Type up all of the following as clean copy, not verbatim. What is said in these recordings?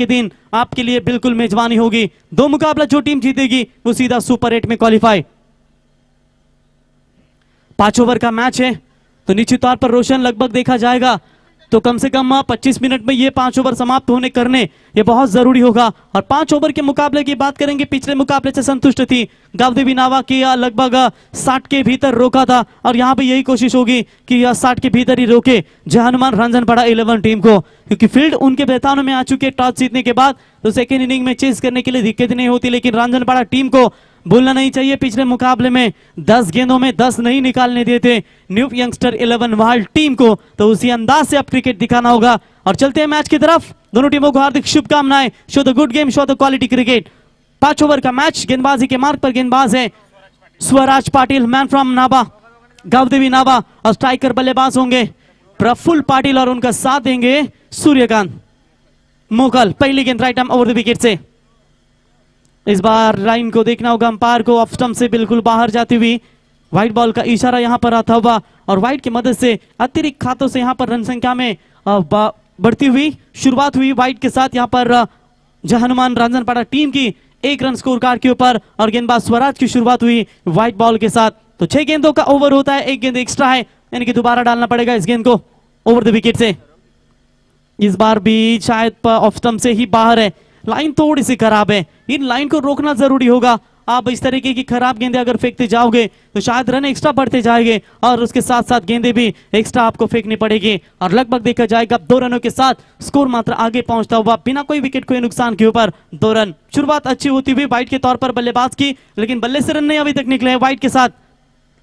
के दिन आपके लिए बिल्कुल मेजबानी होगी। 2 मुकाबला जो टीम जीतेगी वो सीधा सुपर 8 में क्वालिफाई। 5 ओवर का मैच है तो निश्चित तौर पर रोशन लगभग देखा जाएगा तो कम से कम 25 मिनट में ये 5 ओवर समाप्त होने करने ये बहुत जरूरी होगा। और 5 ओवर के मुकाबले की बात करेंगे, पिछले मुकाबले से संतुष्ट थी गावदेवी नावा की, लगभग 60 के भीतर रोका था और यहाँ पे यही कोशिश होगी कि 60 के भीतर ही रोके जय हनुमान रांझनपाड़ा 11 टीम को, क्योंकि फील्ड उनके बेहतानों में आ चुके हैं टॉस जीतने के बाद, तो सेकेंड इनिंग में चेस करने के लिए दिक्कत नहीं होती। लेकिन रांझनपाड़ा टीम को भूलना नहीं चाहिए पिछले मुकाबले में 10 गेंदों में 10 नहीं निकालने देते न्यू यंगस्टर 11 वाल टीम को, तो उसी अंदाज से अब क्रिकेट दिखाना होगा। और चलते हैं मैच की तरफ, दोनों टीमों को हार्दिक शुभकामनाएं। Show the good game, show the quality cricket. 5 over का मैच, गेंदबाजी के मार्ग पर गेंदबाज है स्वराज पाटिल, मैन फ्रॉम नाबा, गावदेवी नाबा, और स्ट्राइकर बल्लेबाज होंगे प्रफुल्ल पाटिल और उनका साथ देंगे सूर्यकांत मोकल। पहली गेंद right arm over the wicket से। इस बार लाइन को देखना होगा अंपायर को, ऑफ स्टंप से बिल्कुल बाहर जाती हुई व्हाइट बॉल का इशारा यहां पर आता हुआ और व्हाइट की मदद से अतिरिक्त खातों से यहां पर रन संख्या में बढ़ती हुई शुरुआत हुई व्हाइट के साथ यहां पर जय हनुमान रांझनपाड़ा टीम की 1 रन स्कोर कार्ड के ऊपर, और गेंदबाज स्वराज की शुरुआत हुई व्हाइट बॉल के साथ। तो 6 गेंदों का ओवर होता है, 1 गेंद एक्स्ट्रा है, यानी कि दोबारा डालना पड़ेगा इस गेंद को ओवर द विकेट से। इस बार भी शायद ऑफ स्टंप से ही बाहर है, लाइन थोड़ी सी खराब है, इन लाइन को रोकना जरूरी होगा। आप इस तरीके की खराब गेंदें अगर फेंकते जाओगे तो शायद रन एक्स्ट्रा बढ़ते जाएंगे और उसके साथ साथ गेंदें भी एक्स्ट्रा आपको फेंकनी पड़ेगी, और लगभग देखा जाएगा 2 रनों के साथ स्कोर मात्र आगे पहुंचता हुआ बिना कोई विकेट को नुकसान के ऊपर 2 रन। शुरुआत अच्छी होती हुई व्हाइट के तौर पर बल्लेबाज की, लेकिन बल्ले से रन नहीं अभी तक निकले व्हाइट के साथ,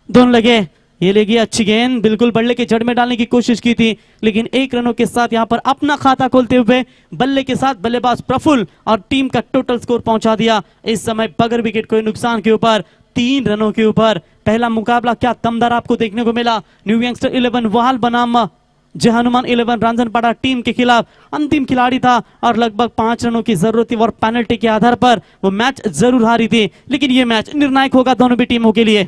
दोनों लगे। ये लेगी अच्छी गेंद, बिल्कुल बल्ले के जड़ में डालने की कोशिश की थी, लेकिन 1 रनों के साथ यहां पर अपना खाता खोलते हुए बल्ले के साथ बल्लेबाज प्रफुल्ल और टीम का टोटल स्कोर पहुंचा दिया इस समय बगैर विकेट को नुकसान के ऊपर 3 रनों के ऊपर। पहला मुकाबला क्या दमदार आपको देखने को मिला, न्यू यंगस्टर 11 वाल बनाम जय हनुमान 11 रांझनपाड़ा टीम के खिलाफ अंतिम खिलाड़ी था और लगभग 5 रनों की जरूरत थी और पेनल्टी के आधार पर वो मैच जरूर हारी थी, लेकिन ये मैच निर्णायक होगा दोनों भी टीमों के लिए।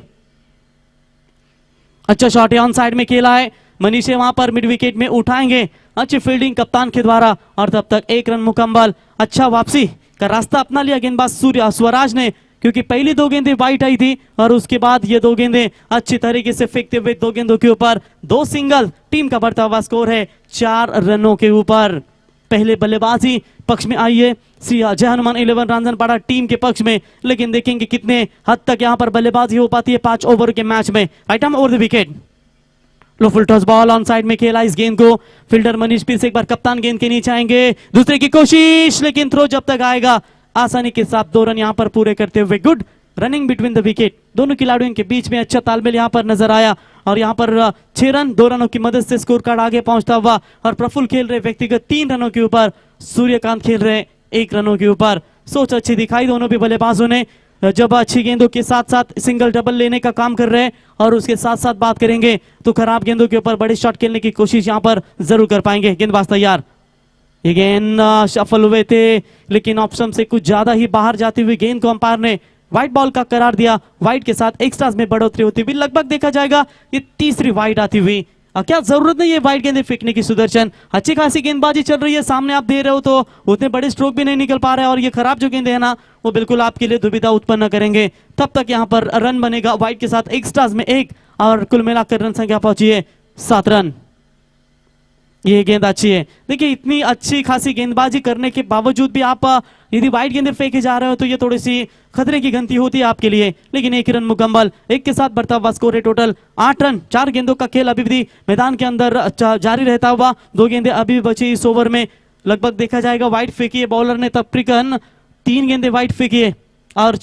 अच्छा शॉट ऑन साइड में खेला है, मनीष वहां पर मिड विकेट में उठाएंगे, अच्छी फील्डिंग कप्तान के द्वारा, और तब तक 1 रन मुकम्मल। अच्छा वापसी का रास्ता अपना लिया गेंदबाज स्वराज ने, क्योंकि पहली 2 गेंदें वाइट आई थी और उसके बाद ये 2 गेंदें अच्छी तरीके से फेंकते हुए 2 गेंदों के ऊपर 2 सिंगल, टीम का बढ़ता हुआ स्कोर है 4 रनों के ऊपर। पहले बल्लेबाजी पक्ष में आई है जय हनुमान 11 रांझनपाड़ा टीम के पक्ष में, लेकिन देखेंगे कितने हद तक यहां पर बल्लेबाजी हो पाती है 5 ओवर के मैच में। Right arm over the wicket, low full toss ball on side में खेला इस गेंद को, फील्डर मनीष फिर से एक बार कप्तान गेंद के नीचे आएंगे, दूसरे की कोशिश, लेकिन थ्रो जब तक आएगा आसानी के साथ 2 रन यहां पर पूरे करते हुए। Good running between the wicket, दोनों खिलाड़ियों के बीच में अच्छा तालमेल यहां पर नजर आया और यहां पर 6 रन 2 रनों की मदद से स्कोर कार्ड आगे पहुंचता हुआ, और प्रफुल्ल खेल रहे व्यक्तिगत 3 रनों के ऊपर, सूर्यकांत खेल रहे 1 रनों के ऊपर। सोच अच्छी दिखाई दोनों भी बल्लेबाजों ने, जब अच्छी गेंदों के साथ साथ सिंगल डबल लेने का काम कर रहे हैं, और उसके साथ साथ बात करेंगे तो खराब गेंदों के ऊपर बड़े शॉट खेलने की कोशिश यहां पर जरूर कर पाएंगे। गेंदबाज तैयार, ये गेंद सफल हुए थे, लेकिन ऑप्शन से कुछ ज्यादा ही बाहर जाती हुई गेंद को अंपायर ने व्हाइट बॉल का करार दिया। व्हाइट के साथ एक्स्ट्रास में बढ़ोतरी होती हुई लगभग देखा जाएगा ये तीसरी व्हाइट आती हुई। क्या जरूरत नहीं है व्हाइट गेंदें फेंकने की सुदर्शन, अच्छी खासी गेंदबाजी चल रही है, सामने आप दे रहे हो तो उतने बड़े स्ट्रोक भी नहीं निकल पा रहे हैं, और ये खराब जो गेंदे है ना वो बिल्कुल आपके लिए दुविधा उत्पन्न करेंगे। तब तक यहाँ पर रन बनेगा व्हाइट के साथ एक्स्ट्रास में 1, और कुल मिलाकर रन संख्या पहुंची है 7 रन। ये गेंद अच्छी है, देखिए इतनी अच्छी खासी गेंदबाजी करने के बावजूद भी आप यदि वाइट गेंदें फेंके जा रहे हो तो ये थोड़ी सी खतरे की गंती होती है आपके लिए, लेकिन 1 रन मुकम्मल, 1 के साथ बढ़ता हुआ स्कोर है टोटल 8 रन। 4 गेंदों का खेल अभी भी मैदान के अंदर जारी रहता हुआ, 2 गेंदें अभी भी बची इस ओवर में। लगभग देखा जाएगा वाइट फेंकी है बॉलर ने, तकरीबन 3 गेंदें वाइट फेंकी है और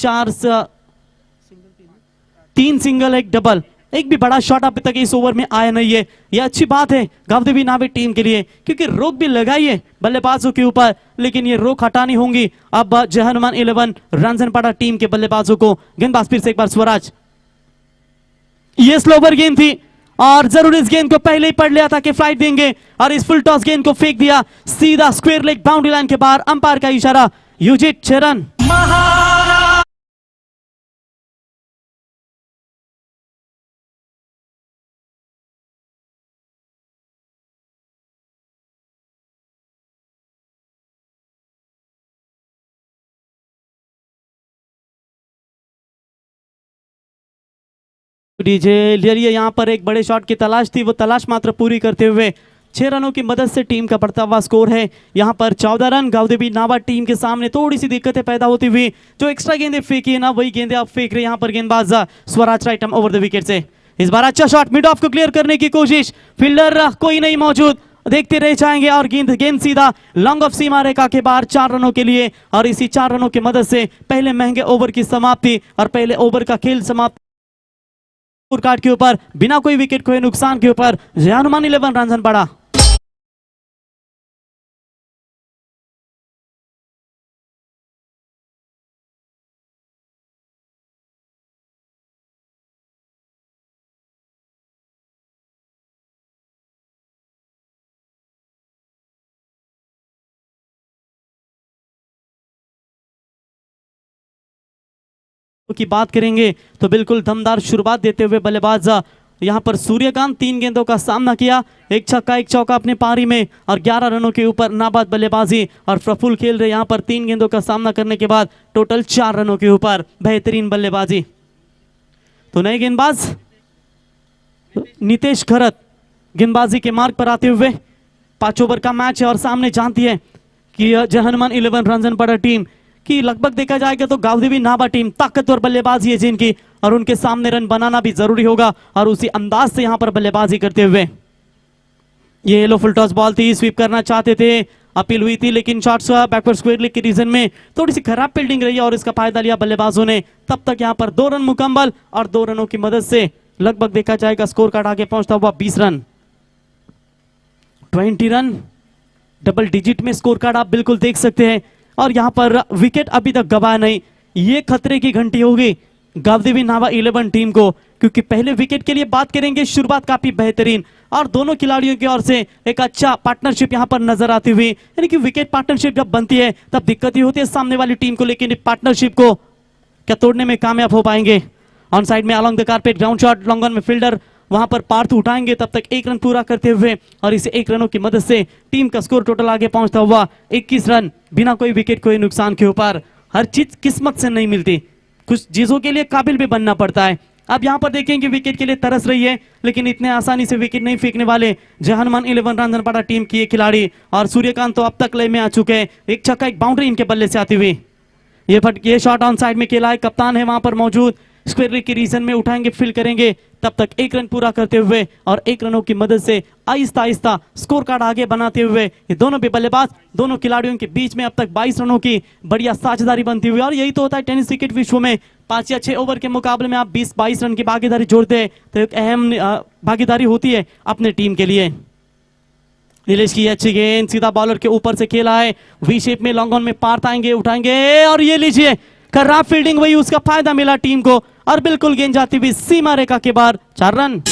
3 सिंगल 1 डबल, एक भी बड़ा शॉट अभी तक इस ओवर में आया नहीं है। यह अच्छी बात है गावदेवी नावे टीम के लिए, क्योंकि रोक भी लगाई है बल्लेबाजों के ऊपर, लेकिन ये रोक हटानी होंगी अब जय हनुमान 11 रांझनपाड़ा टीम के बल्लेबाजों को। गेंदबाज फिर से एक बार स्वराज, ये स्लोवर गेंद थी और जरूर इस गेंद को पहले ही पढ़ लिया था कि फ्लाइट देंगे, और इस फुल टॉस गेंद को फेंक दिया सीधा स्क्वायर लेग बाउंड्री लाइन के बाहर। अंपायर का इशारा, यूजिट 6 रन। डीजे लिए यहाँ पर एक बड़े शॉट की तलाश थी, वो तलाश मात्र पूरी करते हुए 6 रनों की मदद से टीम का बढ़ता हुआ स्कोर है यहाँ पर 14 रन। गावदेवी नाबा टीम के सामने थोड़ी सी दिक्कतें पैदा होती हुई, जो एक्स्ट्रा गेंदें फेंकी है ना वही गेंदें अब फेंक रहे यहाँ पर गेंदबाज Swaraj right arm over the wicket से। इस बार अच्छा शॉट मिड ऑफ को क्लियर करने की कोशिश, फील्डर कोई नहीं मौजूद, देखते रह जाएंगे और गेंद सीधा लॉन्ग ऑफ सीमा रेखा के बाहर 4 रनों के लिए। और इसी 4 रनों की मदद से पहले महंगे ओवर की समाप्ति और पहले ओवर का खेल समाप्त स्कोर कार्ड के ऊपर बिना कोई विकेट खोए नुकसान के ऊपर जय हनुमान 11 रन पड़ा। की बात करेंगे तो बिल्कुल दमदार शुरुआत देते हुए बल्लेबाज यहां पर सूर्यकांत 3 गेंदों का सामना किया, एक छक्का एक चौका अपने पारी में और 11 रनों के ऊपर नाबाद बल्लेबाजी। और प्रफुल्ल खेल रहे यहां पर 3 गेंदों का सामना करने के बाद टोटल 4 रनों के ऊपर बेहतरीन बल्लेबाजी। तो नए गेंदबाज नितेश खरत गेंदबाजी के मार्ग पर आते हुए 5 ओवर का मैच है और सामने जानती है कि जय हनुमान 11 रन पर टीम कि लगभग देखा जाएगा तो गावदेवी नाबा टीम ताकतवर बल्लेबाजी है जिनकी, और उनके सामने रन बनाना भी जरूरी होगा और उसी अंदाज से यहां पर बल्लेबाजी करते हुए ये येलो फुल टॉस बॉल थी, स्वीप करना चाहते थे, अपील हुई थी लेकिन शॉट्स बैकवर्ड स्क्वायर लेग के रीजन में थोड़ी सी खराब फील्डिंग रही और इसका फायदा लिया बल्लेबाजों ने। तब तक यहां पर 2 रन मुकम्मल और 2 रनों की मदद से लगभग देखा जाएगा स्कोर कार्ड आगे पहुंचता हुआ 20 रन 20 रन डबल डिजिट में स्कोर कार्ड आप बिल्कुल देख सकते हैं। और यहां पर विकेट अभी तक गवाया नहीं, ये खतरे की घंटी होगी गावदेवी नाबा 11 टीम को, क्योंकि पहले विकेट के लिए बात करेंगे शुरुआत काफी बेहतरीन और दोनों खिलाड़ियों की ओर से एक अच्छा पार्टनरशिप यहां पर नजर आती हुई, यानी कि विकेट पार्टनरशिप जब बनती है तब दिक्कत ही होती है सामने वाली टीम को, लेकिन पार्टनरशिप को क्या तोड़ने में कामयाब हो पाएंगे। ऑन साइड में along the carpet ground shot, long on में फील्डर वहां पर पार्थ उठाएंगे, तब तक 1 रन पूरा करते हुए और इसे 1 रनों की मदद से टीम का स्कोर टोटल आगे पहुंचता हुआ 21 रन बिना कोई विकेट कोई नुकसान के ऊपर। हर चीज किस्मत से नहीं मिलती, कुछ चीजों के लिए काबिल भी बनना पड़ता है। अब यहां पर देखेंगे विकेट के लिए तरस रही है लेकिन इतने आसानी से विकेट नहीं फेंकने वाले जय हनुमान 11 रन पड़ा टीम की ये खिलाड़ी। और सूर्यकांत तो अब तक लय में आ चुके हैं, एक छक्का एक बाउंड्री इनके बल्ले से आती हुई। ये शॉट ऑन साइड में खेला है, कप्तान है वहां पर मौजूद, स्क्वायर लेग के रीजन में उठाएंगे फील करेंगे, तब तक 1 रन पूरा करते हुए और 1 रनों की मदद से आहिस्ता आहिस्ता स्कोर कार्ड आगे बनाते हुए ये दोनों भी बल्लेबाज दोनों खिलाड़ियों के बीच में अब तक 22 रनों की बढ़िया साझेदारी बनती हुई। और यही तो होता है टेनिस क्रिकेट विश्व में, 5 या 6 ओवर के मुकाबले में आप 20-22 रन की भागीदारी जोड़ते हैं तो एक अहम भागीदारी होती है अपने टीम के लिए। नीलेश की अच्छी गेंद सीधा बॉलर के ऊपर से खेला है, वी शेप में लॉन्ग ऑन में पार्थ आएंगे उठाएंगे और ये लीजिए खराब फील्डिंग, वही उसका फायदा मिला टीम को और बिल्कुल गेंद जाती हुई सीमा रेखा के बाहर 4 रन।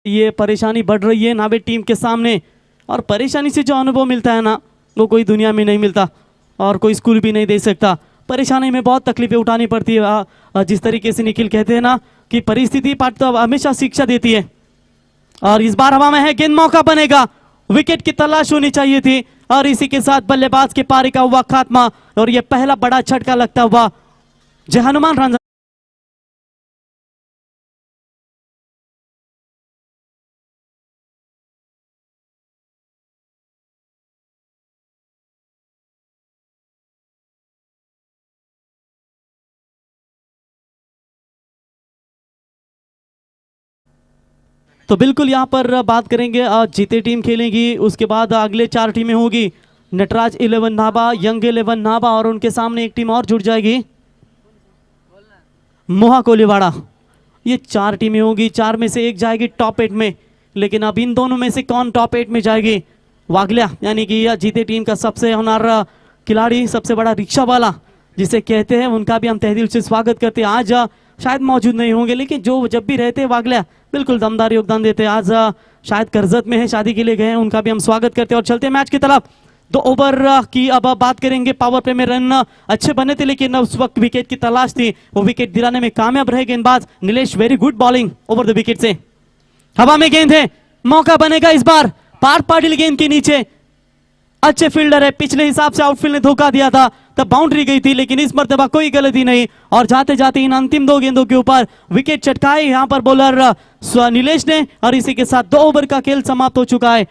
ये परेशानी बढ़ रही है नावे टीम के सामने और परेशानी से जो अनुभव मिलता है ना वो कोई दुनिया में नहीं मिलता और कोई स्कूल भी नहीं दे सकता। परेशानी में बहुत तकलीफें उठानी पड़ती है, जिस तरीके से निखिल कहते हैं ना कि परिस्थिति पाठ तो हमेशा शिक्षा देती है। और इस बार हवा में है गेंद, मौका बनेगा, विकेट की तलाश होनी चाहिए थी और इसी के साथ बल्लेबाज के पारी का हुआ खात्मा और यह पहला बड़ा झटका लगता हुआ जय हनुमान रन। तो बिल्कुल यहाँ पर बात करेंगे जीते टीम खेलेगी, उसके बाद अगले 4 टीमें होगी, नटराज 11 नाबा, यंग 11 नाबा और उनके सामने एक टीम और जुड़ जाएगी मोहा कोलीवाड़ा। ये 4 टीमें होगी, 4 में से एक जाएगी टॉप 8 में, लेकिन अब इन दोनों में से कौन टॉप 8 में जाएगी? वागलिया यानी कि यह जीते टीम का सबसे होनहार खिलाड़ी, सबसे बड़ा रिक्शा वाला जिसे कहते हैं, उनका भी हम तहे दिल से स्वागत करते हैं। आज शायद मौजूद नहीं होंगे लेकिन जो जब भी रहते हैं वागलिया बिल्कुल दमदार योगदान देते हैं। आज शायद कर्जत में है, शादी के लिए गए हैं, उनका भी हम स्वागत करते हैं। और चलते हैं मैच की तरफ। 2 ओवर की अब बात करेंगे, पावर प्ले में रन अच्छे बने थे लेकिन उस वक्त विकेट की तलाश थी, वो विकेट दिलाने में कामयाब रहे गेंदबाज Nilesh. Very good bowling over the wicket से, हवा में गेंद है, मौका बनेगा इस बार, पार्थ पाटिल गेंद के नीचे, अच्छे फील्डर है, पिछले हिसाब से आउटफील्ड ने धोखा दिया था तब बाउंड्री गई थी, लेकिन इस मर्तबा कोई गलती नहीं और जाते जाते इन अंतिम 2 गेंदों के ऊपर विकेट चटकाए यहां पर बॉलर नीलेश ने और इसी के साथ 2 ओवर का खेल समाप्त हो चुका है।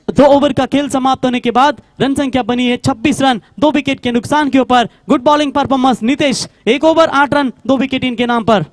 2 ओवर का खेल समाप्त होने के बाद रन संख्या बनी है 26 रन 2 विकेट के नुकसान के ऊपर। Good bowling performance Nitesh, 1 over 8 run 2 wicket इनके नाम पर।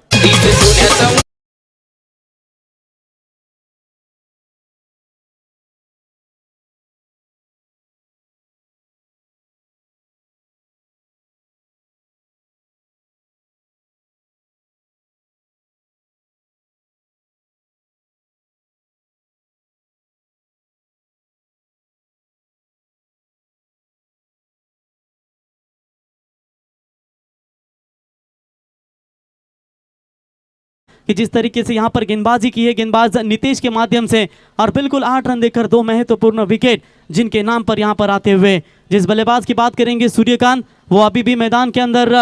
कि जिस तरीके से यहां पर गेंदबाजी की है गेंदबाज नितेश के माध्यम से और बिल्कुल 8 रन देकर 2 महत्वपूर्ण विकेट जिनके नाम पर यहां पर आते हुए। जिस बल्लेबाज की बात करेंगे सूर्यकांत, वो अभी भी मैदान के अंदर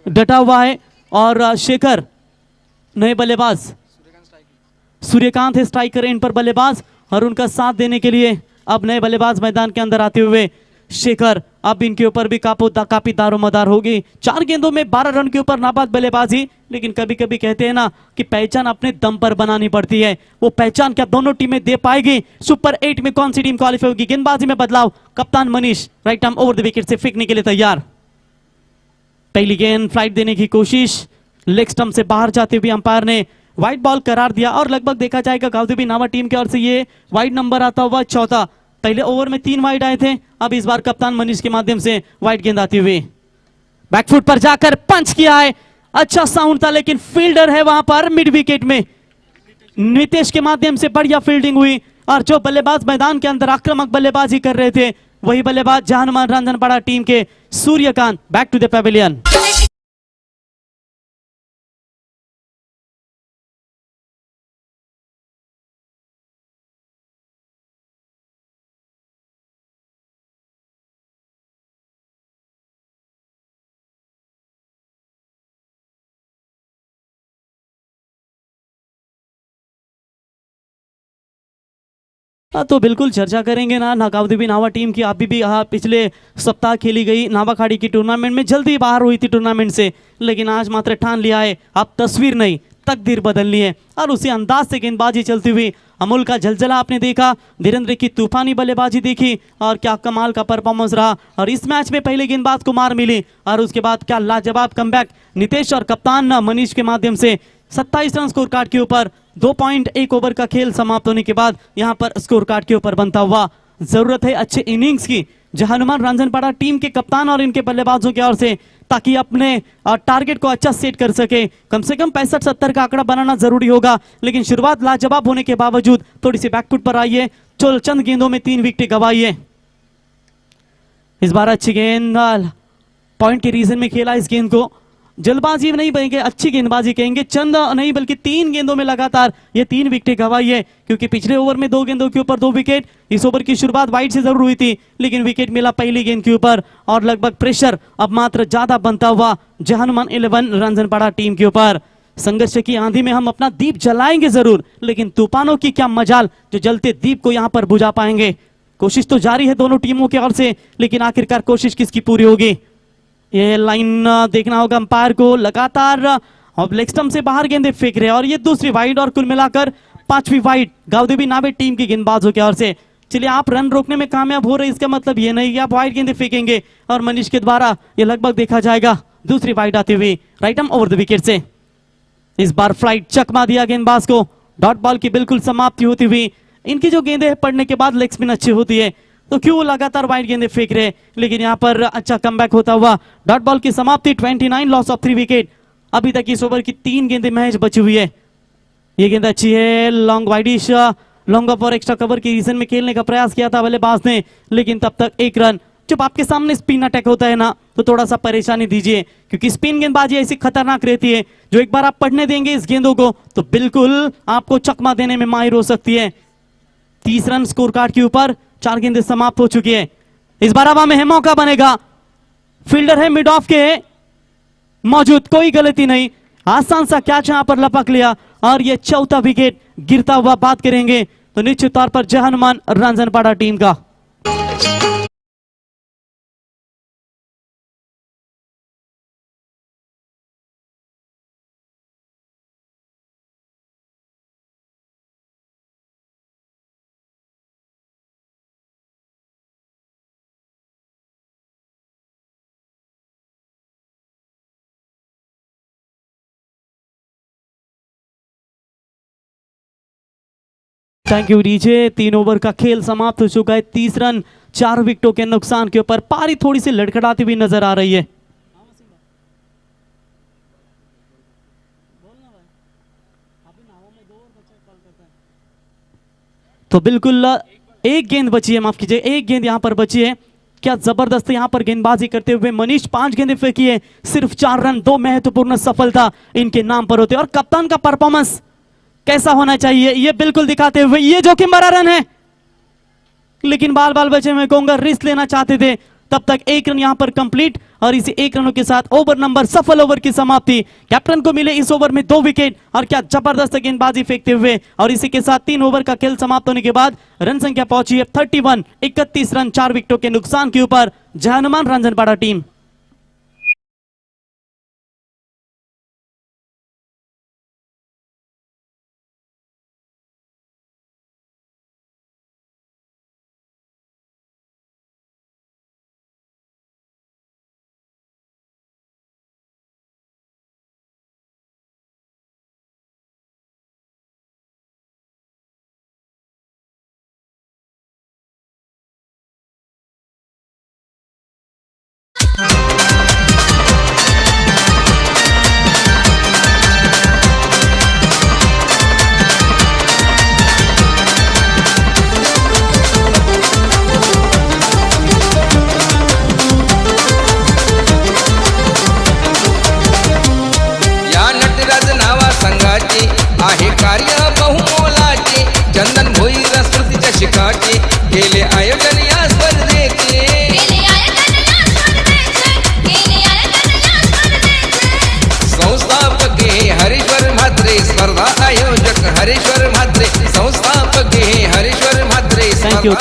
डटा हुआ है और शेखर नए बल्लेबाज, सूर्यकांत है स्ट्राइकर इन पर बल्लेबाज और उनका साथ देने के लिए अब नए बल्लेबाज मैदान के अंदर आते हुए शेखर। अब इनके ऊपर भी काफी दारोमदार होगी। 4 गेंदों में 12 रन के ऊपर नाबाद बल्लेबाजी, लेकिन कभी कभी कहते हैं ना कि पहचान अपने दम पर बनानी पड़ती है। वो पहचान क्या दोनों टीमें दे पाएगी? सुपर 8 में कौन सी टीम क्वालिफाई होगी? गेंदबाजी में बदलाव, कप्तान Manish right arm over the wicket से फेंकने के लिए तैयार। पहली गेंद फ्लाइट देने की कोशिश, लेग स्टंप से बाहर जाते हुए अंपायर ने वाइड बॉल करार दिया और लगभग देखा जाएगा गावदेवी नावा टीम की ओर से ये वाइड नंबर आता हुआ 4था। पहले ओवर में 3 वाइड आए थे, अब इस बार कप्तान मनीष के माध्यम से वाइड गेंद आती हुई बैकफुट पर जाकर पंच किया है। अच्छा साउंड था लेकिन फील्डर है वहां पर मिड विकेट में। नितेश के माध्यम से बढ़िया फील्डिंग हुई और जो बल्लेबाज मैदान के अंदर आक्रामक बल्लेबाजी कर रहे थे वही बल्लेबाज जहानुमान रांझनपाड़ा टीम के Suryakant. Back to the pavilion. तो बिल्कुल चर्चा करेंगे ना नागावदेवी नावा टीम की। अभी भी पिछले सप्ताह खेली गई नावाखाड़ी की टूर्नामेंट में जल्दी बाहर हुई थी टूर्नामेंट से, लेकिन आज मात्र ठान लिया है अब तस्वीर नहीं तकदीर बदलनी है और उसी अंदाज से गेंदबाजी चलती हुई अमूल का झलझला आपने देखा, धीरेन्द्र की तूफानी बल्लेबाजी देखी और क्या कमाल का परफॉर्मेंस रहा। और इस मैच में पहले गेंदबाज को मार मिली और उसके बाद क्या लाजवाब कमबैक नितेश और कप्तान मनीष के माध्यम से 27 रन स्कोर कार्ड के ऊपर 2.1 ओवर का खेल समाप्त होने के बाद यहां पर स्कोर कार्ड के ऊपर बनता हुआ। जरूरत है अच्छे इनिंग्स की जहानुमान रांझनपाड़ा टीम के कप्तान और इनके बल्लेबाजों की ओर से, ताकि अपने टारगेट को अच्छा सेट कर सके। कम से कम 65-70 का आंकड़ा बनाना जरूरी होगा, लेकिन शुरुआत लाजवाब होने के बावजूद थोड़ी सी बैकफुट पर आई है। चंद गेंदों में 3 विकेट गंवाई है। इस बार अच्छी गेंद पॉइंट के रीजन में खेला, इस गेंद को जल्दबाजी नहीं बनेंगे, अच्छी गेंदबाजी कहेंगे। चंद नहीं बल्कि 3 गेंदों में लगातार ये 3 विकेट गंवाई है, क्योंकि पिछले ओवर में 2 गेंदों के ऊपर 2 विकेट। इस ओवर की शुरुआत वाइड से जरूर हुई थी, लेकिन विकेट मिला पहली गेंद के ऊपर और लगभग प्रेशर अब मात्र ज्यादा बनता हुआ जहानुमान 11 रांझनपाड़ा टीम के ऊपर। संघर्ष की आंधी में हम अपना दीप जलाएंगे जरूर, लेकिन तूफानों की क्या मजाल जो जलते दीप को यहाँ पर बुझा पाएंगे। कोशिश तो जारी है दोनों टीमों की ओर से, लेकिन आखिरकार कोशिश किसकी पूरी होगी ये लाइन देखना होगा अंपायर को। लगातार अब लेग स्टंप से बाहर गेंदे फेंक रहे और ये दूसरी वाइड और कुल मिलाकर 5वीं वाइड गावदेवी नावे टीम की गेंदबाजों की ओर से। चलिए आप रन रोकने में कामयाब हो रहे, इसका मतलब ये नहीं कि आप वाइड गेंदे फेंकेंगे और मनीष के द्वारा ये लगभग देखा जाएगा दूसरी वाइड आती हुई right arm over the wicket से। इस बार फ्लाइट चकमा दिया गेंदबाज को, डॉट बॉल की बिल्कुल समाप्ति होती हुई। इनकी जो गेंदे पड़ने के बाद लेग स्पिन अच्छी होती है, तो क्यों लगातार वाइड गेंदे फेंक रहे, लेकिन यहाँ पर अच्छा कमबैक होता हुआ डॉट बॉल की समाप्ति 29 लॉस ऑफ 3 विकेट। अभी तक इस ओवर की 3 गेंदें महज बची हुई है। ये गेंद अच्छी है, लॉन्ग वाइडिश, लॉन्ग ऑफ और एक्स्ट्रा कवर की रीजन में खेलने का प्रयास किया था बल्लेबाज ने, लेकिन तब तक 1 रन। जब आपके सामने स्पिन अटैक होता है ना, तो थोड़ा सा परेशानी दीजिए, क्योंकि स्पिन गेंदबाजी ऐसी खतरनाक रहती है जो एक बार आप पढ़ने देंगे इस गेंदों को तो बिल्कुल आपको चकमा देने में माहिर हो सकती है। 30 रन स्कोर कार्ड के ऊपर, 4 गेंदें समाप्त हो चुकी है। इस बार हवा में है, मौका बनेगा, फील्डर है मिड ऑफ के मौजूद, कोई गलती नहीं, आसान सा कैच यहां पर लपक लिया और ये चौथा विकेट गिरता हुआ बात करेंगे तो निश्चित तौर पर जय हनुमान रांझनपाड़ा टीम का। Thank you DJ. 3 ओवर का खेल समाप्त हो चुका है। 30 रन 4 विकेटों के नुकसान के ऊपर। पारी थोड़ी सी लड़खड़ाती हुई नजर आ रही है। तो बिल्कुल एक गेंद बची है, माफ कीजिए, एक गेंद यहां पर बची है। क्या जबरदस्त यहां पर गेंदबाजी करते हुए मनीष 5 गेंदें फेंकी है, सिर्फ 4 रन। 2 महत्वपूर्ण सफलता इनके नाम पर होते और कप्तान का परफॉर्मेंस कैसा होना चाहिए ये बिल्कुल दिखाते हुए। ये जोखिम भरा रन है, लेकिन बाल बाल बचे में कहूंगा रिस्क लेना चाहते थे। तब तक 1 रन यहां पर कंप्लीट और इसी 1 रनों के साथ ओवर नंबर सफल ओवर की समाप्ति। कैप्टन को मिले इस ओवर में 2 विकेट और क्या जबरदस्त गेंदबाजी फेंकते हुए। और इसी के साथ 3 ओवर का खेल समाप्त होने के बाद रन संख्या पहुंची है 31। 31 रन 4 विकेटों के नुकसान के ऊपर जय हनुमान रांझनपाड़ा टीम। आहे कार्य बहुमोलाचे चंदन भोईर स्मृतीच्या शिखाचे केले आयोजन या स्पर्धेचे संस्थापक हे हरीश्वर म्हात्रे स्पर्धा आयोजक हरीश्वर म्हात्रे संस्थापक हे हरीश्वर म्हात्रे।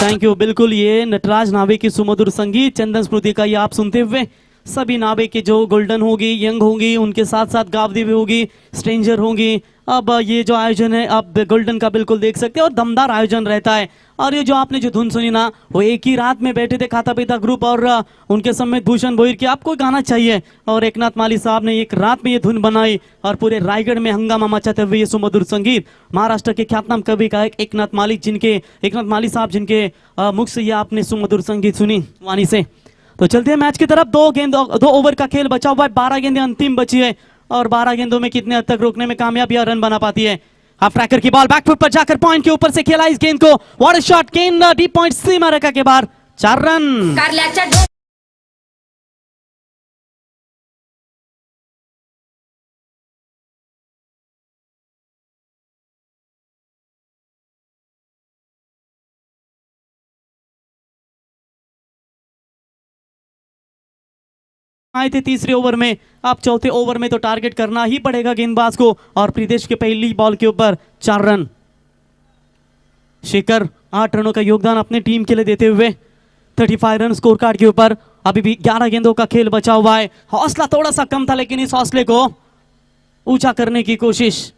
थैंक यू बिल्कुल। ये नटराज नावे की सुमधुर संगीत चंदन स्मृति का ये आप सुनते हुए सभी नावे की जो गोल्डन होगी, यंग होंगी, उनके साथ साथ गावदी भी होगी, स्ट्रेंजर होंगी। अब ये जो आयोजन है अब गोल्डन का बिल्कुल देख सकते हैं और दमदार आयोजन रहता है। और ये जो आपने जो धुन सुनी ना, वो एक ही रात में बैठे थे खाता पीता ग्रुप और उनके समेत भूषण भोईर की आपको गाना चाहिए और एकनाथ माली साहब ने एक रात में ये धुन बनाई और पूरे रायगढ़ में हंगामा मचाते हुए ये सुमधुर संगीत महाराष्ट्र के ख्यातनाम कवि गायक एकनाथ माली साहब जिनके मुख से ये आपने सुमधुर संगीत सुनी वाणी से। तो चलते हैं मैच की तरफ। 2 ओवर का खेल बचा हुआ है। 12 गेंदें अंतिम बची है और 12 गेंदों में कितने हद तक रोकने में कामयाब या रन बना पाती है। हाफ ट्रैकर की बॉल बैकफुट पर जाकर पॉइंट के ऊपर से खेला इस गेंद को। व्हाट अ शॉट, गेंद डीप पॉइंट सीमा रेखा के बाहर। 4 रन। आए थे तीसरे ओवर में, अब चौथे ओवर में तो टारगेट करना ही पड़ेगा गेंदबाज को और प्रीतेश के पहली बॉल के ऊपर 4 रन। शेखर 8 रनों का योगदान अपनी टीम के लिए देते हुए 35 रन स्कोर कार्ड के ऊपर। अभी भी 11 गेंदों का खेल बचा हुआ है। हौसला थोड़ा सा कम था लेकिन इस हौसले को ऊंचा करने की कोशिश।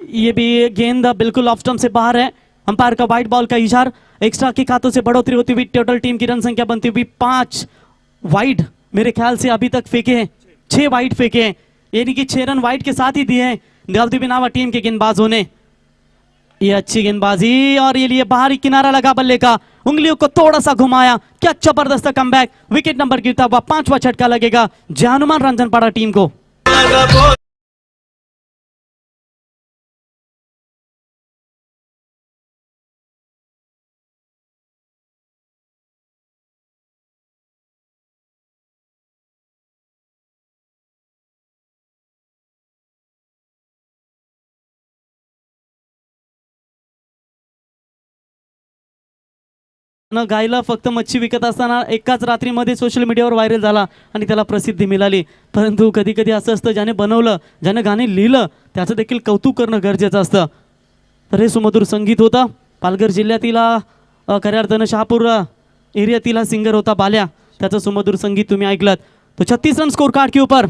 ये भी गेंद बिल्कुल ऑफ स्टंप से बाहर है। अंपायर का व्हाइट बॉल का इशारा। एक्स्ट्रा के खातों से बढ़ोतरी होती हुई टोटल टीम की रन संख्या बनती हुई 5 वाइड मेरे ख्याल से अभी तक फेंके हैं। 6 वाइड फेंके हैं, यानी कि 6 रन वाइड के साथ ही दिए हैं नवदीप बिनावा टीम के गेंदबाजों ने। ये अच्छी गेंदबाजी और ये लिए बाहरी किनारा लगा बल्ले का, उंगलियों को थोड़ा सा घुमाया। क्या जबरदस्त कमबैक। विकेट नंबर गिरता हुआ 5वां झटका लगेगा जय हनुमान रांझनपाड़ा टीम को। न गायला फक्त मच्छी विकत असताना एकाच रात्रीमध्ये सोशल मीडियावर व्हायरल झाला आणि त्याला प्रसिद्धी मिळाली। परंतु कधी कधी असं असतं, ज्याने बनवलं, ज्याने गाणे लिहिलं त्याचं देखील कौतुक करणं गरजेचं असतं। तर हे सुमधुर संगीत होतं पालघर जिल्ह्यातील खऱ्या अर्थानं शहापूर एरियातील हा सिंगर होता बाल्या, त्याचं सुमधुर संगीत तुम्हें ऐकलत। तो 36 रन स्कोर कार्ड के ऊपर।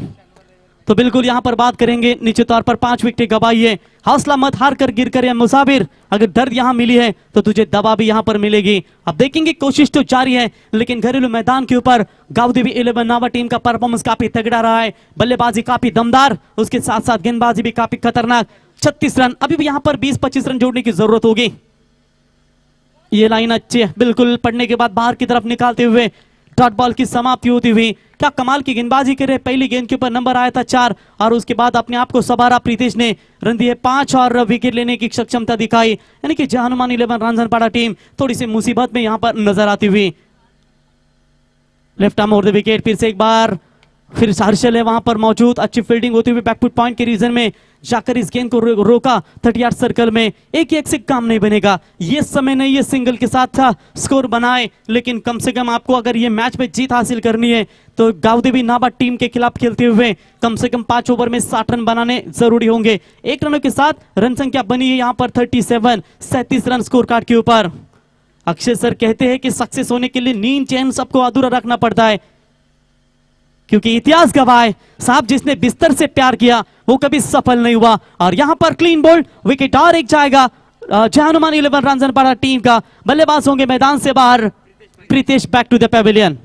तो बिल्कुल यहाँ पर बात करेंगे, निश्चित तौर पर 5 विकेटें गवाई है। हौसला मत हार कर गिर कर या मुसाफिर, अगर दर्द यहाँ मिली है तो तुझे दवा भी यहाँ पर मिलेगी। अब देखेंगे, कोशिश तो जारी है, लेकिन घरेलू मैदान के ऊपर गावदेवी 11 नावा टीम का परफॉर्मेंस काफी तगड़ा रहा है। बल्लेबाजी काफी दमदार, उसके साथ साथ गेंदबाजी भी काफी खतरनाक। 36 रन, अभी भी यहाँ पर 20-25 रन जोड़ने की जरूरत होगी। ये लाइन अच्छी है, बिल्कुल पढ़ने के बाद बाहर की तरफ निकालते हुए डॉट बॉल की समाप्ति होती हुई। क्या कमाल की गेंदबाजी करे, पहली गेंद के ऊपर नंबर आया था 4 और उसके बाद अपने आप को सवारा। प्रीतेश ने रन दिए 5 और विकेट लेने की सक्षमता दिखाई, यानी कि हनुमान 11 रांझनपाड़ा टीम थोड़ी सी मुसीबत में यहां पर नजर आती हुई। Left arm over the wicket, फिर से एक बार फिर हर्षल है वहां पर मौजूद, अच्छी फील्डिंग होती हुई बैकफुट पॉइंट के रीजन में जाकर इस गेंद को रोका 38 सर्कल में। एक से काम नहीं बनेगा, ये समय नहीं है सिंगल के साथ था स्कोर बनाए, लेकिन कम से कम आपको अगर ये मैच में जीत हासिल करनी है तो गावदेवी नाबा टीम के खिलाफ खेलते हुए कम से कम 5 ओवर में 60 रन बनाने जरूरी होंगे। 1 रनों के साथ रन संख्या बनी है यहाँ पर 37 रन स्कोर कार्ड के ऊपर। अक्षय सर कहते हैं कि सक्सेस होने के लिए नींद चैन सबको अधूरा रखना पड़ता है, क्योंकि इतिहास गवाह है साहब, जिसने बिस्तर से प्यार किया वो कभी सफल नहीं हुआ। और यहां पर क्लीन बोल्ड, विकेट और एक जाएगा जय हनुमान 11 रांझनपाड़ा टीम का। बल्लेबाज होंगे मैदान से बाहर। Pritesh back to the pavilion.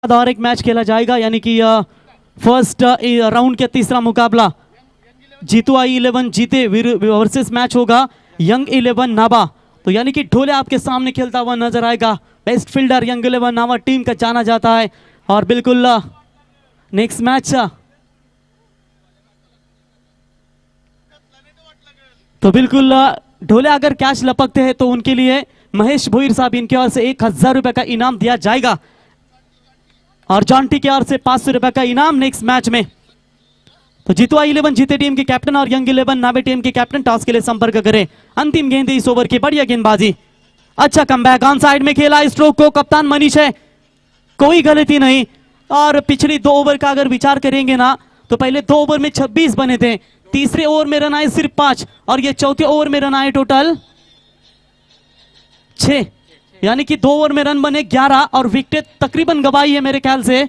और एक मैच खेला जाएगा, यानी कि फर्स्ट राउंड के तीसरा मुकाबला जीतू आई 11 जीते वर्सेस मैच होगा यंग 11 नाबा। तो यानी कि ढोले आपके सामने खेलता हुआ नजर आएगा। बेस्ट फील्डर यंग 11 नाबा टीम का जाना जाता है। और बिल्कुल नेक्स्ट मैच तो बिल्कुल ढोले अगर कैच लपकते हैं तो उनके लिए महेश भोईर साहब इनकी ओर से 1000 रुपए का इनाम दिया जाएगा और जॉन्टी की ओर से 500 रुपए का इनाम नेक्स्ट मैच में। तो जीतू आई 11 जीते टीम के कैप्टन और यंग 11 नाबे टीम के कैप्टन टॉस के लिए संपर्क करें। अंतिम गेंद इस ओवर की, बढ़िया गेंदबाजी, अच्छा कमबैक, ऑन साइड में खेला स्ट्रोक को कप्तान मनीष है, कोई गलती नहीं। और पिछली 2 ओवर का अगर विचार करेंगे ना तो पहले 2 ओवर में 26 बने थे, तीसरे ओवर में रन आए सिर्फ 5 और ये चौथे ओवर में रन आए टोटल 6, यानी कि 2 ओवर में रन बने 11 और विकेट तकरीबन गवाई है मेरे ख्याल से।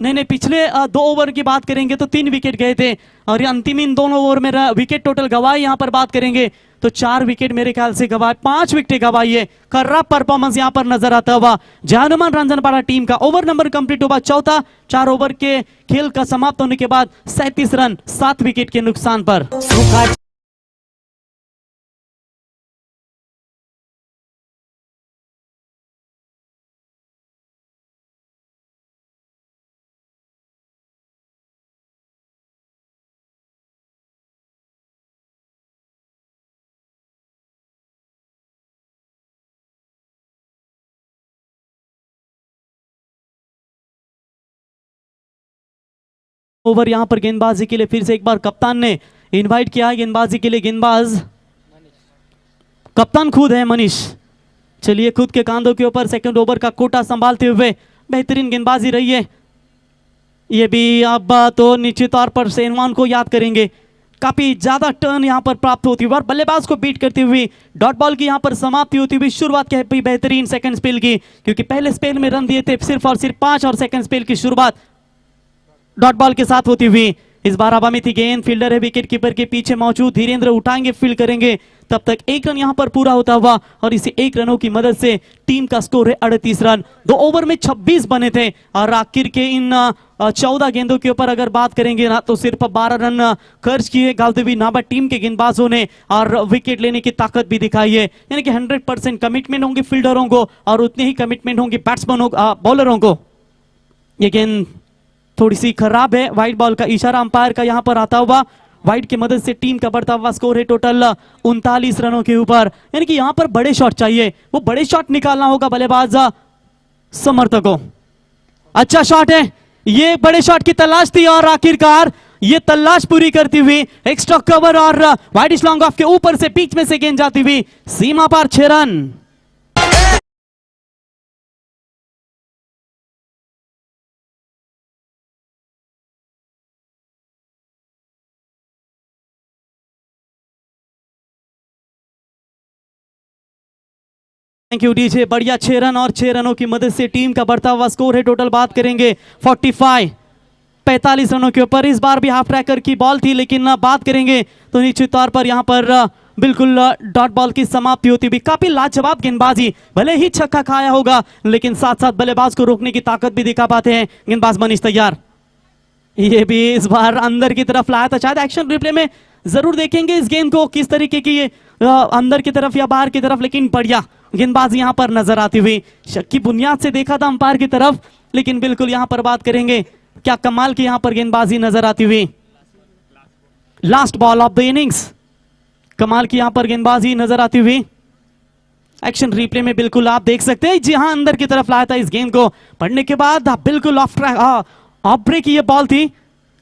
नहीं, पिछले 2 ओवर की बात करेंगे तो 3 विकेट गए थे और ये अंतिम इन दोनों ओवर में विकेट टोटल गवाए यहां पर बात करेंगे तो 4 विकेट मेरे ख्याल से गवाए, 5 विकेट गवाई है। खराब परफॉर्मेंस यहां पर नजर आता हुआ जय हनुमान रांझनपाड़ा टीम का। ओवर नंबर कंप्लीट हुआ चौथा, 4 ओवर के खेल का समाप्त होने के बाद 37 रन 7 विकेट के नुकसान पर। ओवर यहां पर गेंदबाजी के लिए फिर से एक बार कप्तान ने इनवाइट किया है गेंदबाजी के लिए। गेंदबाज कप्तान खुद है मनीष। चलिए, खुद के कांधों के ऊपर सेकंड ओवर का कोटा संभालते हुए बेहतरीन गेंदबाजी रही है ये भी। अब तो निश्चित तौर पर सेनवान को याद करेंगे, काफी ज्यादा टर्न यहां पर प्राप्त होती हुई और बल्लेबाज को बीट करती हुई डॉट बॉल की यहां पर समाप्ति होती हुई। शुरुआत की बेहतरीन सेकंड स्पेल की, क्योंकि पहले स्पेल में रन दिए थे सिर्फ और सिर्फ 5 और सेकंड स्पेल की शुरुआत डॉट बॉल के साथ होती हुई। इस बार हवा में थी गेंद, फील्डर है विकेट कीपर के पीछे मौजूद, धीरेन्द्र उठाएंगे, फील्ड करेंगे, तब तक 1 रन यहां पर पूरा होता हुआ और इसी 1 रनों की मदद से टीम का स्कोर है 38 रन। 2 ओवर में 26 बने थे और आखिर के इन 14 गेंदों के ऊपर अगर बात करेंगे ना तो सिर्फ 12 रन खर्च किए गावदेवी नाबा टीम के गेंदबाजों ने और विकेट लेने की ताकत भी दिखाई है। यानी कि 100% कमिटमेंट होंगे फील्डरों को और उतने ही कमिटमेंट होंगे बैट्समैनों बॉलरों को। ये गेंद थोड़ी सी खराब है, व्हाइट बॉल का इशारा अंपायर का यहां पर आता हुआ। व्हाइट की मदद से टीम का बढ़ता हुआ स्कोर है टोटल 39 रनों के ऊपर। यानी कि यहां पर बड़े शॉट चाहिए, वो बड़े शॉट निकालना होगा बल्लेबाज समर्थकों। अच्छा शॉट है, ये बड़े शॉट की तलाश थी और आखिरकार ये तलाश पूरी करती हुई एक्स्ट्रा कवर और वाइड लॉन्ग ऑफ के ऊपर से बीच में से गेंद जाती हुई सीमा पार 6 रन। थैंक यू डीजे, बढ़िया 6 रन और 6 रनों की मदद से टीम का बढ़ता हुआ स्कोर है। टोटल बात करेंगे 45 रनों के ऊपर। इस बार भी हाफ ट्रैकर की बॉल थी, लेकिन बात करेंगे तो निश्चित तौर पर यहां पर बिल्कुल डॉट बॉल की समाप्ति होती हुई काफी लाजवाब गेंदबाजी। भले ही छक्का खाया होगा, लेकिन साथ साथ बल्लेबाज को रोकने की ताकत भी दिखा पाते हैं गेंदबाज मनीष तैयार। ये भी इस बार अंदर की तरफ लाया था, शायद एक्शन रिप्ले में जरूर देखेंगे इस गेंद को किस तरीके की ये अंदर की तरफ या बाहर की तरफ, लेकिन बढ़िया गेंदबाजी यहां पर नजर आती हुई। शक की बुनियाद से देखा था अंपायर की तरफ, लेकिन बिल्कुल यहां पर बात करेंगे क्या कमाल की यहां पर गेंदबाजी नजर आती हुई। Last ball of the innings, कमाल की यहां पर गेंदबाजी नजर आती हुई। एक्शन रिप्ले में बिल्कुल आप देख सकते हैं जी हां, अंदर की तरफ लाया था इस गेंद को। पढ़ने के बाद बिल्कुल ऑफ ट्रैक ऑफ ब्रेक ये बॉल थी,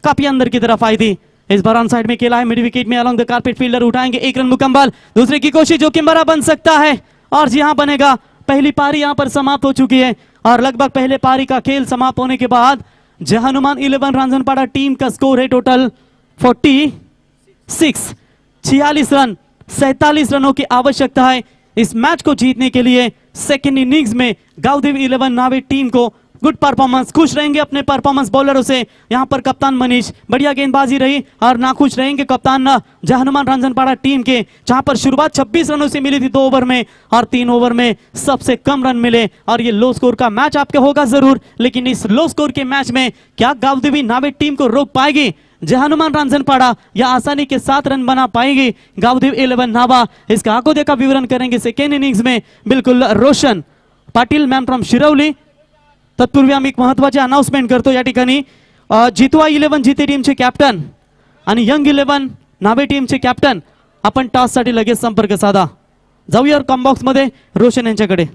काफी अंदर की तरफ आई थी। इस बार ऑन साइड में खेला है, मिड विकेट में अलोंग द कारपेट फील्डर उठाएंगे 1 रन मुकम्मल। दूसरे की कोशिश जो कि बड़ा बन सकता है, और जी हां बनेगा। पहली पारी यहां पर समाप्त हो चुकी है और लगभग पहले पारी का खेल समाप्त होने के बाद जहानुमान 11 रांझनपाड़ा टीम का स्कोर है टोटल 46 रन। 47 रनों की आवश्यकता है इस मैच को जीतने के लिए। सेकेंड इनिंग्स में गावदेव 11 नावे टीम को गुड परफॉर्मेंस, खुश रहेंगे अपने परफॉर्मेंस बॉलरों से। यहां पर कप्तान मनीष बढ़िया गेंदबाजी रही और नाखुश रहेंगे कप्तान जहानुमान रांझनपाड़ा टीम के, जहां पर शुरुआत 26 रनों से मिली थी 2 ओवर में और 3 ओवर में सबसे कम रन मिले। और ये लो स्कोर का मैच आपका होगा जरूर, लेकिन इस लो स्कोर के मैच में क्या गावदेवी नावे टीम को रोक पाएगी जहानुमान रांझनपाड़ा, या आसानी के 7 रन बना पाएगी गावदेव 11 नावा? इसका आंखों देखा विवरण करेंगे सेकेंड इनिंग्स में बिल्कुल रोशन पाटील मॅम फ्रॉम शिरवली। तत्पूर्वी आम्ही एक महत्वाचे अनाउन्समेंट करतो या ठिकाणी। जितवा 11 जिते टीमचे कॅप्टन आणि यंग 11 नावे टीमचे कॅप्टन आपण टॉस साठी लगेच संपर्क साधा। जाऊया कॉम्बॉक्स मध्ये रोशन यांच्याकडे।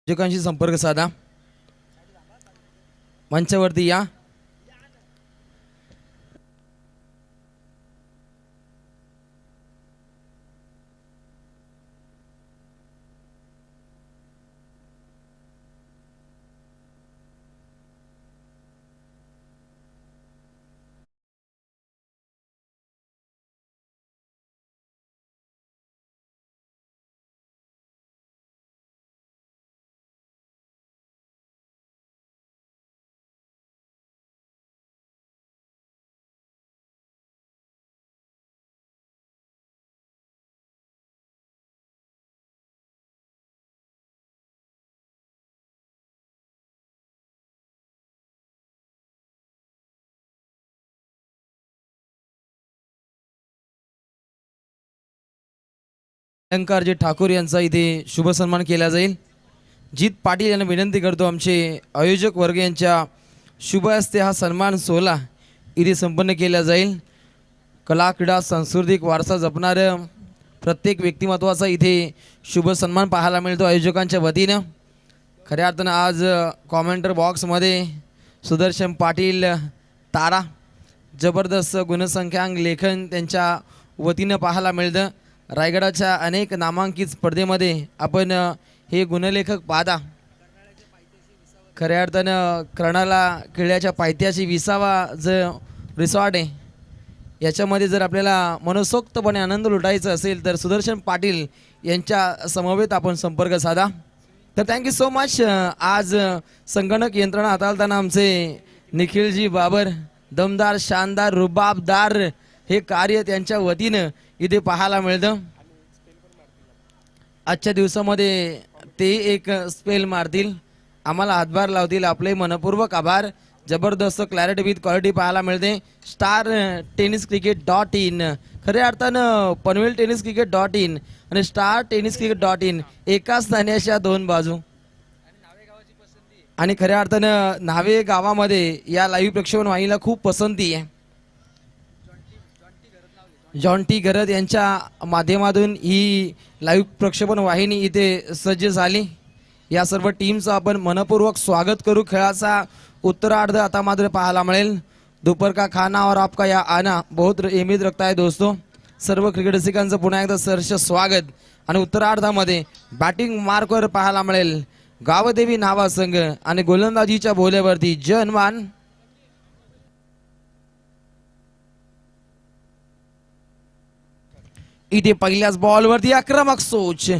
आयोजकांशी संपर्क साधा, मंचावरती या। अलंकारजी ठाकूर यांचा इथे शुभ सन्मान केला जाईल। जीत पाटील यांना विनंती करतो आमचे आयोजक वर्ग यांच्या शुभ हस्ते हा सन्मान सोहळा इथे संपन्न केला जाईल। कला क्रीडा सांस्कृतिक वारसा जपणारं प्रत्येक व्यक्तिमत्वाचा इथे शुभ सन्मान पाहायला मिळतो आयोजकांच्या वतीनं। खऱ्या अर्थानं आज कॉमेंटर बॉक्समध्ये सुदर्शन पाटील तारा जबरदस्त गुणसंख्यांक लेखन त्यांच्या वतीनं पाहायला मिळतं. रायगडाच्या अनेक नामांकित स्पर्धेमध्ये आपण हे गुणलेखक पाहता. खऱ्या अर्थानं कर्णाला किल्ल्याच्या पायथ्याशी 20वा जो रिसॉर्ट आहे याच्यामध्ये जर आपल्याला मनसोक्तपणे आनंद लुटायचा असेल तर सुदर्शन पाटील यांच्या समवेत आपण संपर्क साधा. तर थँक्यू सो मच. आज संगणक यंत्रणा हाताळताना आमचे निखिलजी बाबर दमदार शानदार रुबाबदार हे कार्य त्यांच्या वतीनं इथे पाहायला मिळतं. आजच्या दिवसामध्ये ते एक स्पेल मारतील, आम्हाला हातभार लावतील. आपले मनपूर्वक आभार. जबरदस्त क्लॅरिटी विथ क्वालिटी पाहायला मिळते. स्टार टेनिस क्रिकेट .in खऱ्या अर्थानं पनवेल टेनिस क्रिकेट .in आणि स्टार टेनिस क्रिकेट .in एकाच नाण्याच्या दोन बाजू. आणि खऱ्या अर्थानं न्हावे गावामध्ये या लाईव्ह प्रक्षेपण वाहिनीला खूप पसंती आहे. जॉन्टी गरज यांच्या माध्यमातून ही लाईव्ह प्रक्षेपण वाहिनी इथे सज्ज झाली. या सर्व टीमचं आपण मनपूर्वक स्वागत करू. खेळाचा उत्तरार्ध आता मात्र पाहायला मिळेल. दोपहर का खाना और आपका या आना बहुत उम्मीद रखता है दोस्तों. सर्व क्रिकेट रसिकांचं पुन्हा एकदा सहर्ष स्वागत. आणि उत्तरार्धामध्ये बॅटिंग मार्कवर पाहायला मिळेल गावदेवी नावा संघ आणि गोलंदाजीच्या बोलेवरती जनमान इथे पहिल्याच बॉलवरती आक्रमक सोच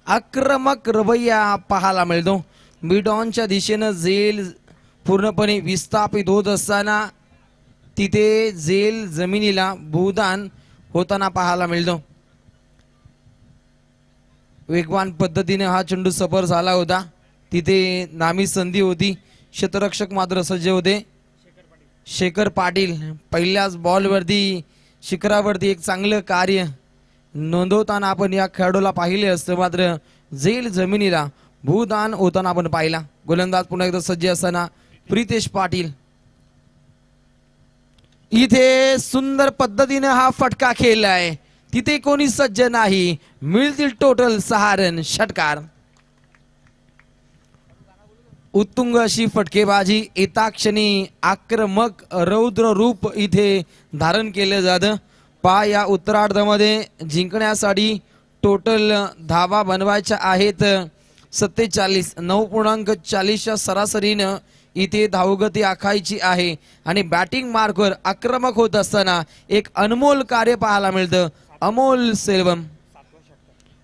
आक्रमक रवैया पाहायला मिळतो. मिड ऑनच्या दिशेनं झेल पूर्णपणे विस्थापित होत असताना तिथे झेल जमिनीला भूदान होताना पाहायला मिळतो. वेगवान पद्धतीने हा चेंडू सफर झाला होता. तिथे नामी संधी होती. क्षेत्ररक्षक मात्र सज्ज होते. शेखर पाटील पहिल्याच बॉलवरती शिखरावरती एक चांगलं कार्य नोंदवताना आपण या खेळाडूला पाहिले असतं. मात्र झेल जमिनीला भूदान होताना आपण पाहिला. गोलंदाज पुन्हा एकदा सज्ज असताना प्रितेश पाटील इथे सुंदर पद्धतीने हा फटका खेळलाय. तिथे कोणी सज्ज नाही. मिळतील टोटल 6 रन. षटकार. उत्तुंग अशी फटकेबाजी येता क्षणी आक्रमक रौद्र रूप इथे धारण केलं जातं. या उत्तरार्धामध्ये जिंकण्यासाठी टोटल धावा बनवायच्या आहेत 47. 9.40च्या सरासरीनं इथे धावगती आखायची आहे. आणि बॅटिंग मार्कवर आक्रमक होत असताना एक अनमोल कार्य पाहायला मिळतं. अमोल सेल्वम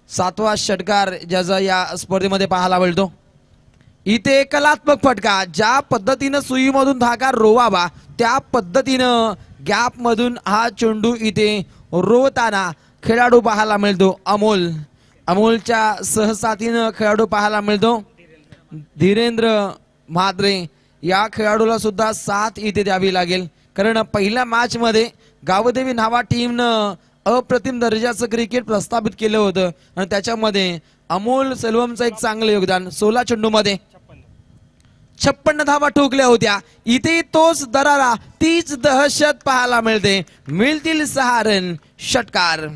7वा षटकार ज्याचा या स्पर्धेमध्ये पाहायला मिळतो. इथे कलात्मक फटका. ज्या पद्धतीनं सुईमधून धागा रोवावा त्या पद्धतीनं गॅप मधून हा चेंडू इथे रोवताना खेळाडू पाहायला मिळतो. अमोलच्या सहसाथीनं खेळाडू पाहायला मिळतो. धीरेंद्र म्हात्रे या खेळाडूला सुद्धा साथ इथे द्यावी लागेल. कारण पहिल्या मॅच मध्ये गावदेवी नावा टीमनं अप्रतिम दर्जाचं क्रिकेट प्रस्थापित केलं होतं आणि त्याच्यामध्ये अमोल सेल्वमचं एक चांगलं योगदान. 16 चेंडूमध्ये 56 धावा ठोकल्या होत्या. इथे तोच दरारा तीच दहशत पाहायला मिळते. मिळतील 6 रन. षटकार.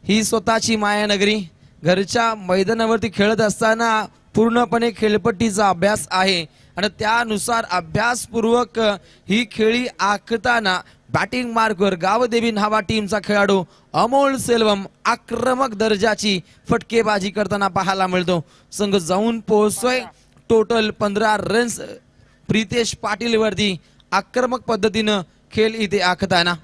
ही स्वतःची मायानगरी. घरच्या मैदानावरती खेळत असताना पूर्णपणे खेळपट्टीचा अभ्यास आहे आणि त्यानुसार अभ्यासपूर्वक ही खेळी आखताना बॅटिंग मार्कवर गावदेवी नावा टीमचा खेळाडू अमोल सेल्वम आक्रमक दर्जाची फटकेबाजी करताना पाहायला मिळतो. संघ जाऊन पोहोचतोय. टोटल 15 रन्स प्रितेश पाटील वरती आक्रमक पद्धतीनं खेळ इथे आखताना.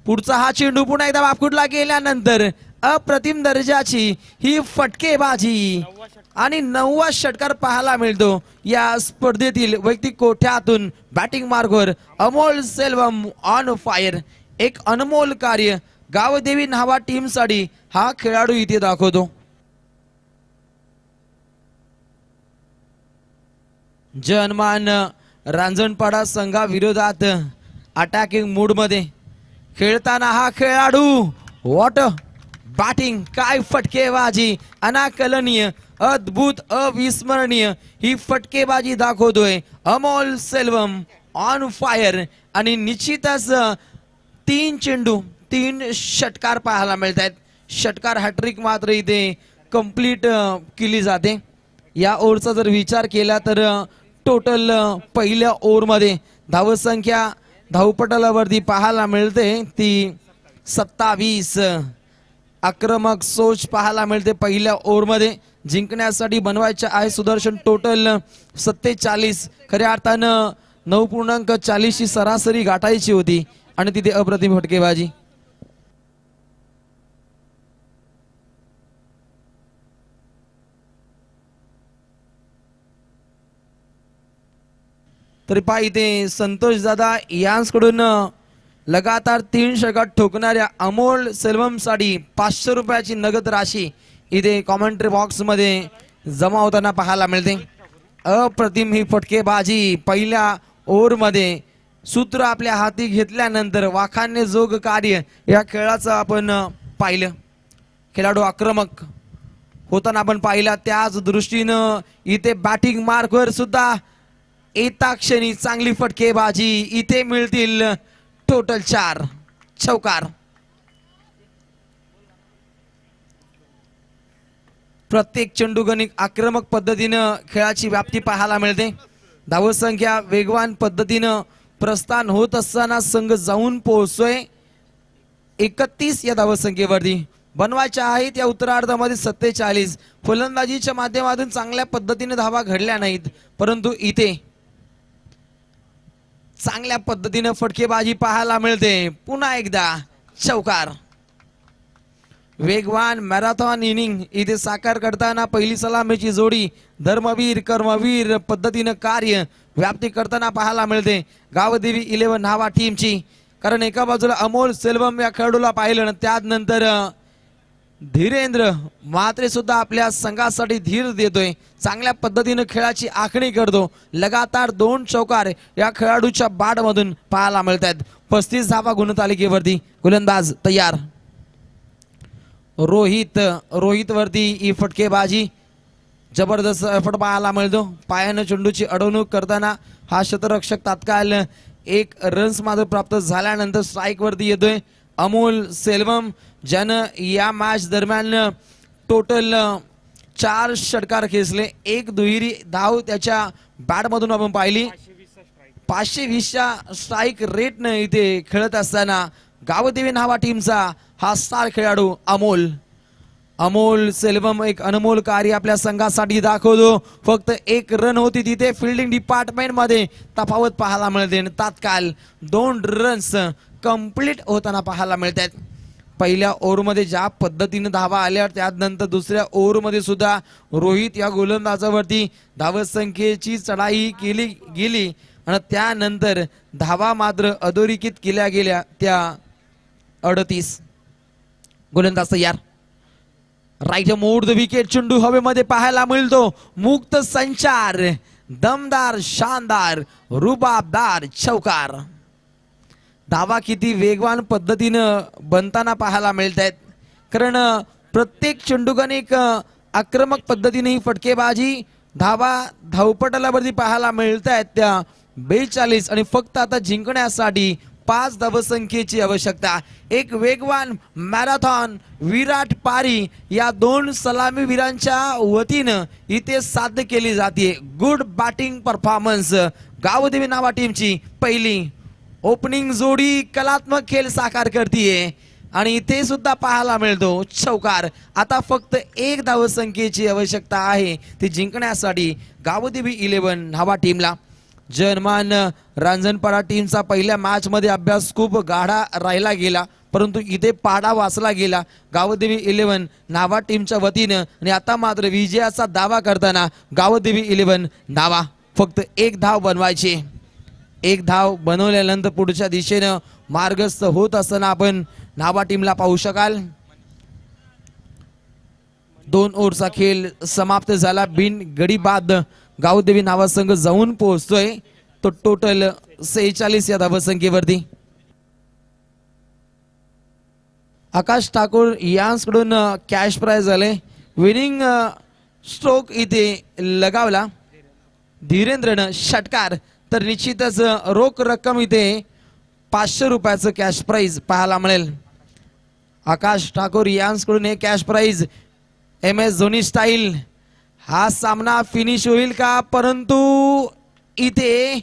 पुढचा हा चेंडू पुन्हा एकदा बापकुटला गेल्यानंतर अप्रतिम दर्जाची ही फटकेबाजी आणि 9वा षटकार पाहायला मिळतो. या स्पर्धेतील वैयक्तिक कोठ्यातून बॅटिंग मार्कवर अमोल सेल्वम ऑन फायर. एक अनमोल कार्य गावदेवी नावा टीमसाठी हा खेळाडू इथे दाखवतो. जनमान रांजणपाडा संघाविरोधात अटॅकिंग मूड मध्ये खेळताना हा खेळाडू व्हॉट बॅटिंग. काय फटकेबाजी. अनाकलनीय अद्भुत अविस्मरणीय ही फटकेबाजी दाखवतोय अमोल सेल्वम ऑन फायर. आणि निश्चितच 3 चेंडू 3 षटकार पाहायला मिळत आहेत. षटकार हॅट्रिक मात्र इथे कंप्लीट केली जाते. या ओव्हरचा जर विचार केला तर टोटल पहिल्या ओव्हरमध्ये धावसंख्या धावपटलावरती पाहायला मिळते ती 27. आक्रमक सोच पाहायला मिळते पहिल्या ओव्हरमध्ये. जिंकण्यासाठी बनवायचे आहे सुदर्शन टोटल 47. खऱ्या अर्थानं 9.40 ची सरासरी गाठायची होती आणि तिथे अप्रतिम फटकेबाजी. तरी पहा इथे संतोष दादा यांकडून लगातार 3 षटकार ठोकणाऱ्या अमोल सेल्वम साठी 500 रुपयाची नगद राशी इथे कॉमेंट्री बॉक्स मध्ये जमा होताना पाहायला मिळते. अप्रतिम ही फटकेबाजी पहिल्या ओव्हर मध्ये सूत्र आपल्या हाती घेतल्यानंतर वाखाणणे जोग कार्य या खेळाचं आपण पाहिलं. खेळाडू आक्रमक होताना आपण पाहिला. त्याच दृष्टीनं इथे बॅटिंग मार्कवर सुद्धा येता क्षणी चांगली फटकेबाजी. इथे मिळतील टोटल 4 चौकार. प्रत्येक चेंडूगणिक आक्रमक पद्धतीनं खेळाची व्याप्ती पाहायला मिळते. धावसंख्या वेगवान पद्धतीनं प्रस्थान होत असताना संघ जाऊन पोहोचतोय 31 या धावसंख्येवरती. बनवायच्या आहेत या उत्तरार्धामध्ये 47. फलंदाजीच्या माध्यमातून चांगल्या पद्धतीने धावा घडल्या नाहीत, परंतु इथे चांगल्या पद्धतीने फटकेबाजी पाहायला मिळते. पुन्हा एकदा चौकार. वेगवान मॅरेथॉन इनिंग इथे साकार करताना पहिली सलामीची जोडी धर्मवीर कर्मवीर पद्धतीनं कार्य व्याप्ती करताना पाहायला मिळते गावदेवी 11 न्हावा टीमची. कारण एका बाजूला अमोल सेल्वम या खेळाडूला पाहिलं, त्यानंतर धीरेंद्र म्हात्रे सुद्धा आपल्या संघासाठी धीर देतोय. चांगल्या पद्धतीने खेळाची आखणी करतो. लगातार 2 चौकार या खेळाडूच्या बॅट मधून पाहायला मिळतात. 35 धावा गुणतालिकेवरती. गोलंदाज तयार. रोहित वरती ही फटकेबाजी जबरदस्त एफर्ट पाहायला मिळतो. पायानं चेंडूची अडवणूक करताना हा शतरक्षक तात्काळ 1 रन्स मात्र प्राप्त झाल्यानंतर स्ट्राईक वरती येतोय अमोल सेल्वम, ज्यानं या मॅच दरम्यान टोटल 4 षटकार खेचले. 1 दुहेरी धाव त्याच्या बॅट मधून आपण पाहिली. 520च्या स्ट्राईक रेटनं इथे खेळत असताना गावदेवी न्हावा टीमचा हा स्टार खेळाडू अमोल सेल्वम एक अनमोल कार्य आपल्या संघासाठी दाखवतो. फक्त 1 रन होती तिथे फिल्डिंग डिपार्टमेंट मध्ये तफावत पाहायला मिळते. तात्काळ 2 रन्स कंप्लीट होताना पाहायला मिळतात. पहिल्या ओव्हरमध्ये ज्या पद्धतीने धावा आल्या त्यानंतर दुसऱ्या ओव्हरमध्ये सुद्धा रोहित या गोलंदाजावरती धावसंख्येची चढाई केली गेली आणि त्यानंतर धावा मात्र अधोरेखित केल्या गेल्या त्या 38. गोलंदाज तयार. Right mode the wicket. चेंडू हवेमध्ये पाहायला मिळतो. मुक्त संचार, दमदार, शानदार, रुबाबदार चौकार. धावा किती वेगवान पद्धतीनं बनताना पाहायला मिळत आहेत. कारण प्रत्येक चेंडूगणिक आक्रमक पद्धतीने ही फटकेबाजी धावपटलावरती पाहायला मिळत आहेत त्या 42 आणि फक्त आता जिंकण्यासाठी 5 धावसंख्येची आवश्यकता. एक वेगवान मॅरेथॉन विराट पारी या 2 सलामीवीरांच्या वतीनं इथे साध्य केली जाते. Good batting performance Gavdevi Nhava टीमची. पहिली ओपनिंग जोडी कलात्मक खेळ साकार करतीये आणि इथे सुद्धा पाहायला मिळतो चौकार. आता फक्त 1 धावसंख्येची आवश्यकता आहे ती जिंकण्यासाठी गावदेवी 11 न्हावा टीमला. जनमान रांजणपाडा टीमचा पहिल्या मॅच मध्ये अभ्यास खूप गाढा राहिला गेला, परंतु इथे पाडा वाचला गेला गावदेवी 11 न्हावा टीमच्या वतीनं. आणि आता मात्र विजयाचा दावा करताना गावदेवी 11 न्हावा फक्त 1 धाव बनवायची. 1 धाव बनवल्यानंतर पुढच्या दिशेनं मार्गस्थ होत असताना आपण न्हावा टीमला पाहू शकाल. 2 ओव्हरचा खेळ समाप्त झाला. बिन गडी बाद गावदेवी न्हावा संघ जाऊन पोहोचतोय तो टोटल 46 या धावसंख्येवरती. आकाश ठाकूर यांकडून कॅश प्राइज झाले. विनिंग स्ट्रोक इथे लगावला धीरेंद्रनं षटकार. तर निश्चितच रोख रक्कम इथे 500 रुपयाचं कॅश प्राइज पाहायला मिळेल. आकाश ठाकूर यांकडून हे cash prize MS Dhoni style. हा सामना फिनिश होईल का, परंतु इथे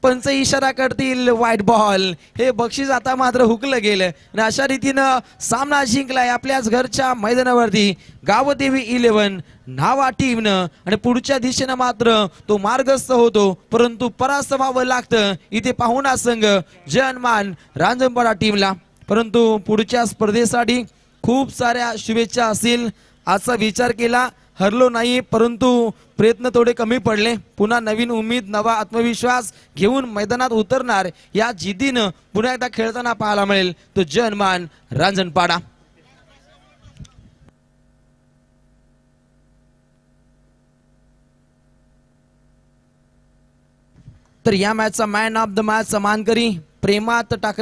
पंच इशारा करतील व्हाईट बॉल. हे बक्षीस आता मात्र हुकलं गेलं आणि अशा रीतीनं सामना जिंकलाय आपल्याच घरच्या मैदानावरती गावदेवी 11 नावा टीमनं. आणि पुढच्या दिशेनं मात्र तो मार्गस्थ होतो, परंतु परास्त व्हावं लागतं इथे पाहुणा संघ जनमान रांजणपाडा टीमला. परंतु पुढच्या स्पर्धेसाठी खूप साऱ्या शुभेच्छा असतील. आजचा विचार केला, हरलो नाही, परंतु प्रयत्न थोडे कमी पडले. पुन्हा नवीन उमेद, नवा आत्मविश्वास घेऊन मैदानात उतरणार या जिद्दीनं पुन्हा एकदा खेळताना पाहायला मिळेल तो जनमान रांजणपाडा. तर या मॅचचा मॅन ऑफ द मॅच मानकरी प्रेमात टाकणार